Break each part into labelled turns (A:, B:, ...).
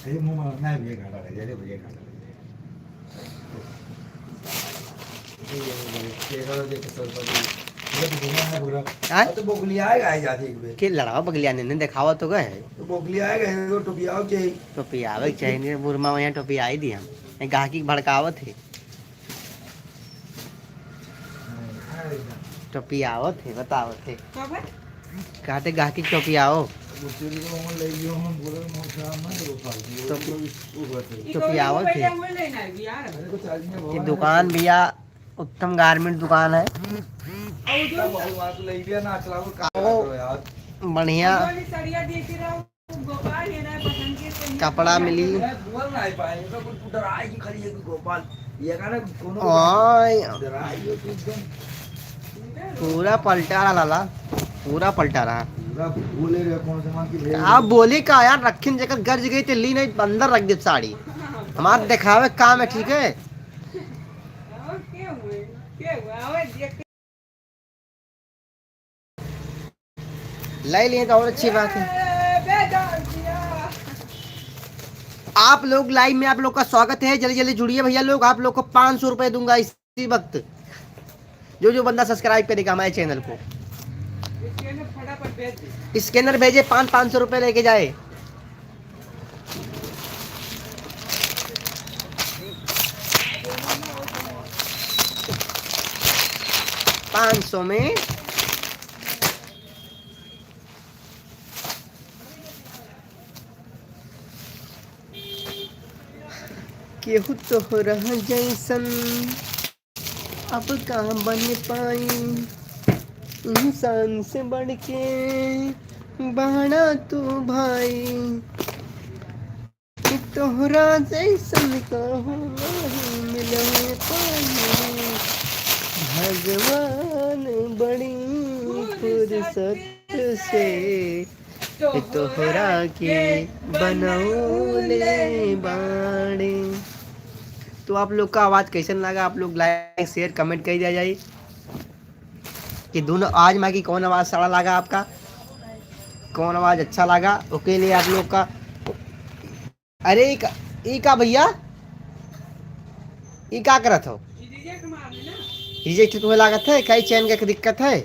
A: ये मुंह में ना भी घाटा लग जाए भैया घाटा लग जाए ये तेरा देख सर पर ये तो घुमा है पूरा
B: हाँ
A: तो बोगली आएगा आई जाती एक बे
B: के लड़ावा बगलिया ने दिखावा तो गए
A: तो बोगली आएगा तो टोपियाओ चाहिए
B: टोपी आवे के चाहिए नहीं बुरमा वहाँ टोपी आई दी हम गाहकी भड़कावत है टोपी आओ थे बताओ थे कहते गाहकी टोपी आओ टोपी आओ थे ये दुकान भैया उत्तम गारमेंट दुकान है बढ़िया कपड़ा मिली पूरा पलटा रहा लाला पूरा पलटा रहा आप बोले का यार रखिन जगह गर्ज गई तो ली नहीं अंदर रख दे साड़ी हमारे दिखावे काम है ठीक है ले लिए तो और अच्छी बात है आप लोग लाइव में आप लोग का स्वागत है जल्दी जल्दी जुड़िए भैया लोग आप लोग को 500 रुपए दूंगा इसी वक्त जो बंदा सब्सक्राइब करेगा हमारे चैनल को स्कैनर भेजे 500 रुपए लेके जाए 500 में केहू तो हो रहा जैसन अब कहाँ बन पाई इंसान से बढ़ के बाड़ा तू भाई तोहरा जैसन कहूँ मिले पाई भगवान बड़ी फुर्सत से तोहरा के बनौले बाड़े। तो आप लोग का आवाज़ कैसन लगा आप लोग लाइक शेयर कमेंट कर दिया जाए कि दोनों आज माँ की कौन आवाज़ साड़ा लगा आपका कौन आवाज़ अच्छा लगा ओके लिए आप लोग का। अरे ई का भैया ई का करत हो रिजेक्ट तुम्हें लागत है कई चैन का दिक्कत है।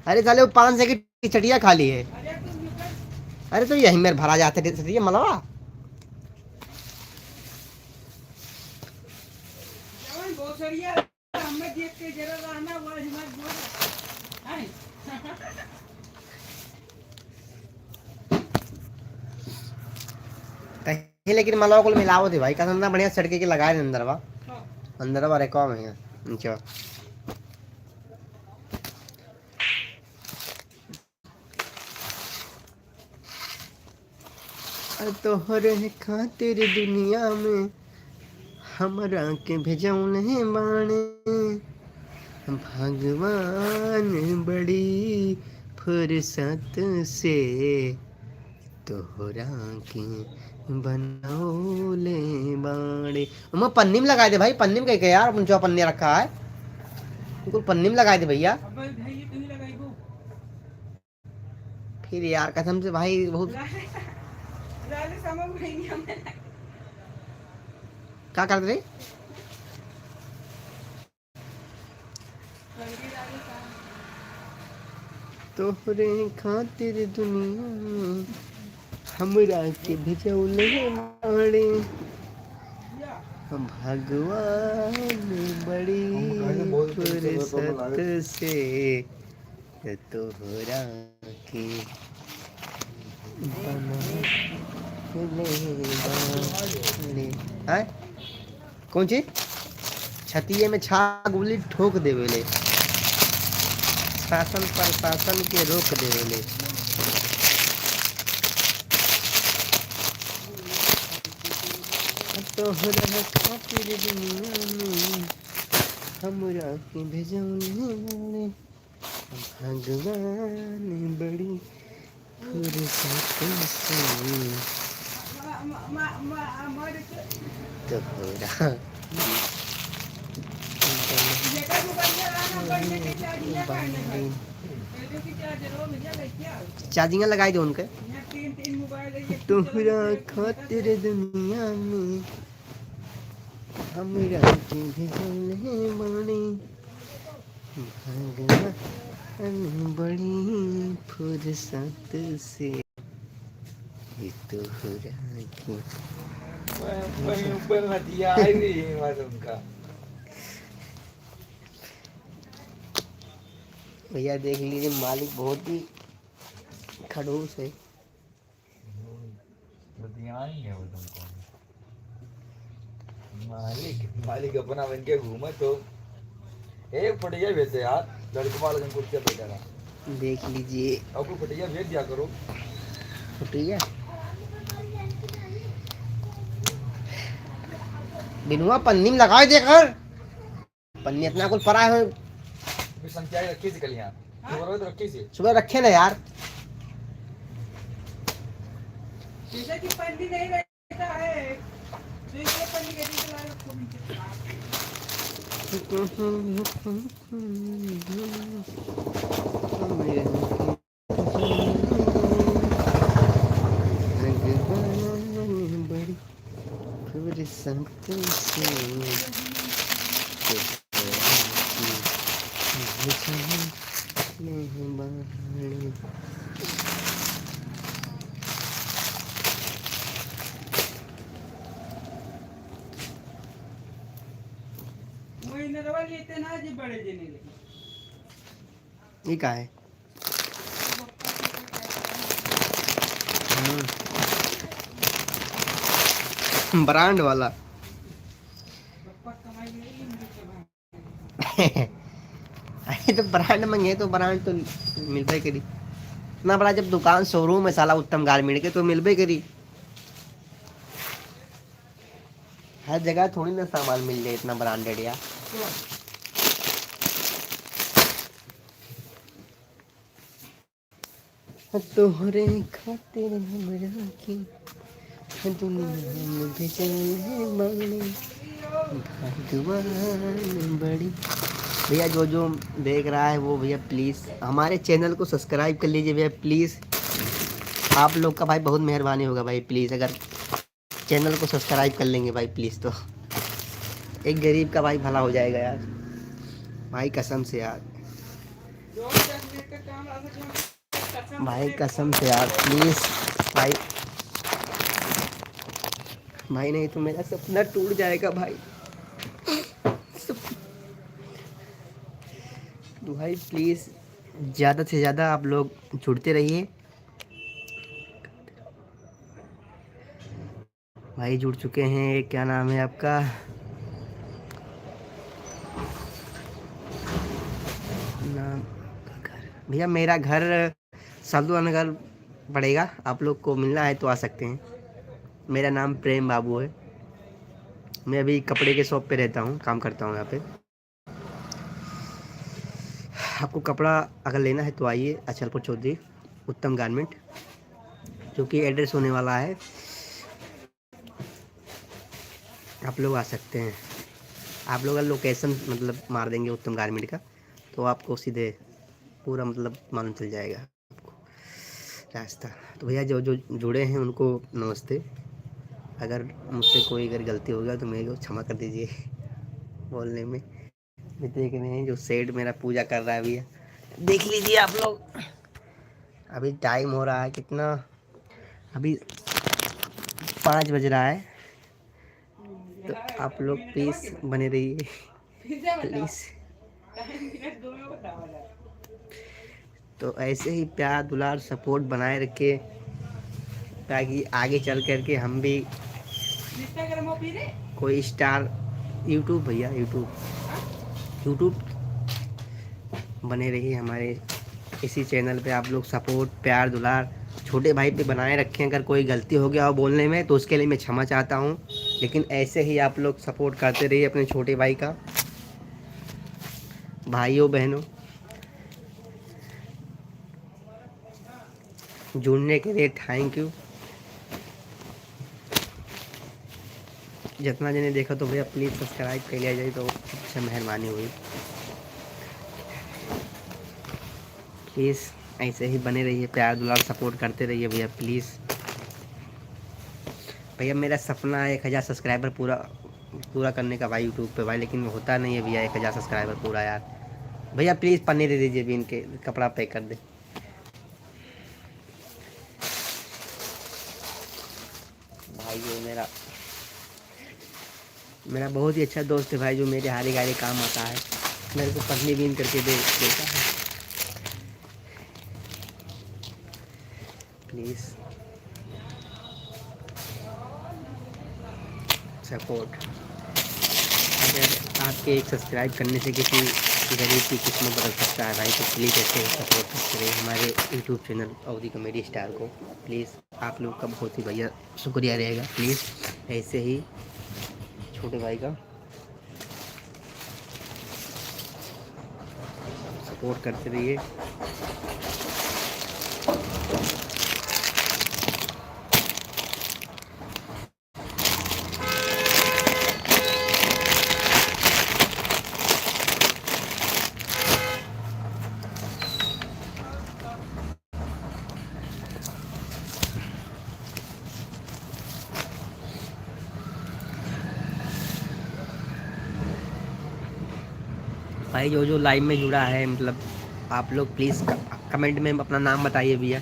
B: अरे साले वो 5 सेकंड की चटिया खाली है। अरे तो यही मेरे भरा जाते थे मलवा लेकिन मलवा को मिलाओ थे भाई कसम ना बढ़िया सड़के के लगाए अंदर वाले कौन है अच्छा तोहरे खातिर दुनिया में हमरा के भेजौले बाणे भगवान बड़ी फुर्सत से तोहरा के बनौले बाणे। मैं पन्नी में लगा दे भाई पन्नी में कह यार जो पन्नी रखा है बिल्कुल पन्नी में लगा दे भैया फिर यार कसम से भाई बहुत क्या कर रहे तोहरे खातिर दुनिया में हमरा के भेजौले बाड़े भगवान बड़ी फुर्सत से तोहरा के कौन चीज छतिये में छा गोली ठोक देवेले शासन प्रशासन के रोक देवेले। तोहरा खातिर दुनिया में हमरा के भेजौले भगवान बड़ी फुर्सत से तोहरा चार्जिंग लगाई दो उनके तोहरा खातिर दुनिया में हमरा के भेजले बानी भगवान बड़ी फुर्सत से ये तोहरा के
A: ऊपर नदिया आई हुई है मालूम का।
B: भैया देख लीजिए मालिक बहुत ही खड़ूस है।
A: नदिया आई है वो तुमको। मालिक मालिक अपना बन के घूमे तो एक फटिया भेज दे यार, लड़के वाला जन कुर्सी पे बैठा रहा।
B: देख लीजिए
A: और कोई फटिया भेज दिया करो।
B: फटिया बिनुआ पन्नी में लगाए देकर पन्नी इतना कुल पड़ा है।
A: फिर संख्या रखी थी कल यहाँ सुबह तो रखी थी।
B: सुबह रखे ना यार।
C: जैसे कि पन्नी नहीं रहता है तो ये पन्नी के नीचे ला रखो
B: बड़ी खबर संत से
C: महीने रवा लेते ना जी बड़े जने ले
B: ये का है। ब्रांड वाला
C: पप्पा कमाई नहीं मुझे
B: अरे तो ब्रांड मंगे तो ब्रांड तो मिलबे करी। इतना बड़ा जब दुकान शोरूम है साला उत्तम गारमेंट के तो मिलबे करी। हर जगह थोड़ी ना सामान मिल जाए इतना ब्रांडेड यार। तोहरे खातिर हमरा की दुनिया में भेजले बानी भगवान बड़ी। भैया जो देख रहा है वो भैया प्लीज़ हमारे चैनल को सब्सक्राइब कर लीजिए भैया प्लीज़। आप लोग का भाई बहुत मेहरबानी होगा भाई प्लीज़ अगर चैनल को सब्सक्राइब कर लेंगे भाई प्लीज़ तो एक गरीब का भाई भला हो जाएगा यार भाई कसम से यार। भाई कसम से यार प्लीज़ भाई भाई नहीं तो मेरा सपना टूट जाएगा भाई। तो भाई प्लीज़ ज़्यादा से ज़्यादा आप लोग जुड़ते रहिए। भाई जुड़ चुके हैं। क्या नाम है आपका? नाम घर भैया मेरा घर साधु नगर पड़ेगा। आप लोग को मिलना है तो आ सकते हैं। मेरा नाम प्रेम बाबू है। मैं अभी कपड़े के शॉप पे रहता हूँ, काम करता हूँ यहाँ पे। आपको कपड़ा अगर लेना है तो आइए अचलपुर चौधरी उत्तम गारमेंट, जो कि एड्रेस होने वाला है। आप लोग आ सकते हैं। आप लोग लोकेशन मतलब मार देंगे उत्तम गारमेंट का तो आपको सीधे पूरा मतलब मालूम चल जाएगा आपको रास्ता। तो भैया जो जो जुड़े हैं उनको नमस्ते। अगर मुझसे कोई अगर गलती हो गया तो मेरे को क्षमा कर दीजिए बोलने में। देख रहे हैं जो सेठ मेरा पूजा कर रहा है भैया, देख लीजिए आप लोग। अभी टाइम हो रहा है कितना, अभी 5 बज रहा है। तो आप लोग प्लीज़ बने रहिए प्लीज़। तो ऐसे ही प्यार दुलार सपोर्ट बनाए रखे ताकि आगे चल कर के हम भी कोई स्टार यूट्यूब भैया यूट्यूब बने रहिए हमारे इसी चैनल पे। आप लोग सपोर्ट प्यार दुलार छोटे भाई पे बनाए रखें। अगर कोई गलती हो गया हो बोलने में तो उसके लिए मैं क्षमा चाहता हूँ, लेकिन ऐसे ही आप लोग सपोर्ट करते रहिए अपने छोटे भाई का। भाइयों बहनों जुड़ने के लिए थैंक यू। जितना जने देखा तो भैया प्लीज़ सब्सक्राइब कर लिया जाए तो अच्छा मेहरबानी हुई प्लीज़। ऐसे ही बने रहिए, प्यार दुलार सपोर्ट करते रहिए भैया प्लीज़। भैया मेरा सपना है 1000 सब्सक्राइबर पूरा पूरा करने का भाई यूट्यूब पे भाई, लेकिन होता नहीं है भैया 1000 सब्सक्राइबर पूरा यार। भैया प्लीज़ पन्नी दे दीजिए भी, इनके कपड़ा पैक कर दे। भाई ये मेरा बहुत ही अच्छा दोस्त है भाई, जो मेरे हारी गाड़ी काम आता है, मेरे को पन्नी बीन करके देता है। Please support. अगर आपके एक सब्सक्राइब करने से किसी गरीब की किस्मत बदल सकता है भाई, तो प्लीज़ ऐसे सपोर्ट करते रहिए हमारे यूट्यूब चैनल अवधि कॉमेडी स्टार को। प्लीज़ आप लोग का बहुत ही भैया शुक्रिया रहेगा। प्लीज़ ऐसे ही छोटे भाई का सपोर्ट करते रहिए। भाई जो लाइव में जुड़ा है, मतलब आप लोग प्लीज़ कमेंट में अपना नाम बताइए भैया।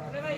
C: अरे भाई